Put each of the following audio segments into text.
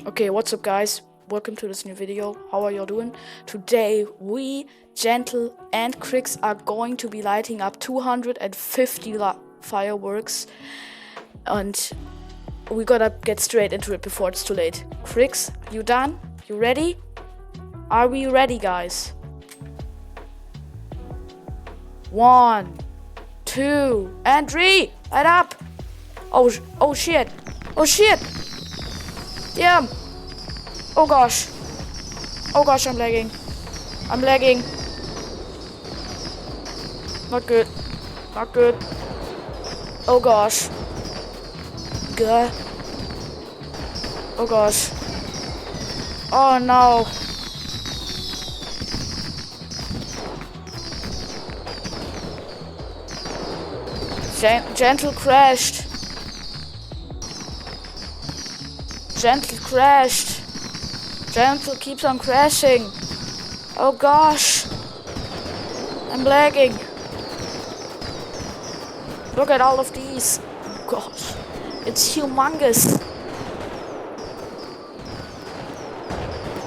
Okay, what's up guys? Welcome to this new video. How are y'all doing? Today we, Gentle and Crix, are going to be lighting up 250 fireworks, and we gotta get straight into it before it's too late. Crix, you done? You ready? Are we ready, guys? 1, 2, and 3! Light up! Oh shit! Oh shit! Damn! Oh gosh, I'm lagging. I'm lagging. Not good. Not good. Oh gosh. Good. Oh gosh. Oh no. Gentle crashed. Gentle crashed. Gentle keeps on crashing. Oh gosh. I'm lagging. Look at all of these. Oh gosh. It's humongous.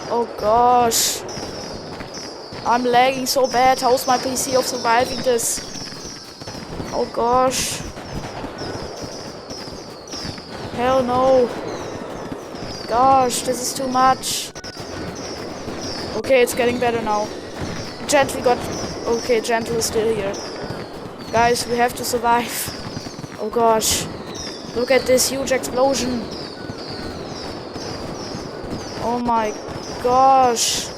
Oh gosh. I'm lagging so bad. How's my PC of surviving this? Oh gosh. Hell no. Gosh, this is too much. Okay, it's getting better now. Gentle got... Okay, Gentle is still here. Guys, we have to survive. Oh gosh. Look at this huge explosion. Oh my gosh.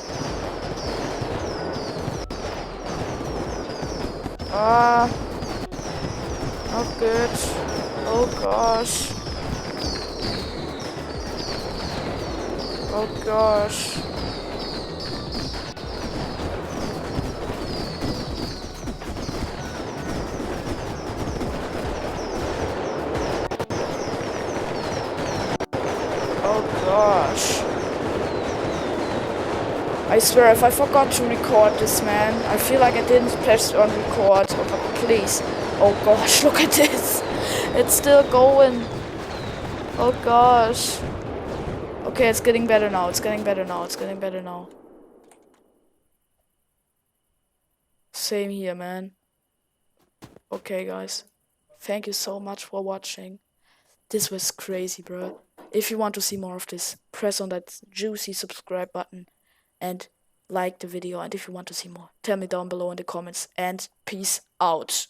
Not good. Oh gosh. Oh gosh. Oh gosh. I swear, if I forgot to record this, man, I feel like I didn't press on record. Oh, but please. Oh gosh, look at this. It's still going. Oh gosh. Okay, it's getting better now. It's getting better now. It's getting better now. Same here, man. Okay, guys. Thank you so much for watching. This was crazy, bro. If you want to see more of this, press on that juicy subscribe button and like the video. And if you want to see more, tell me down below in the comments. And peace out.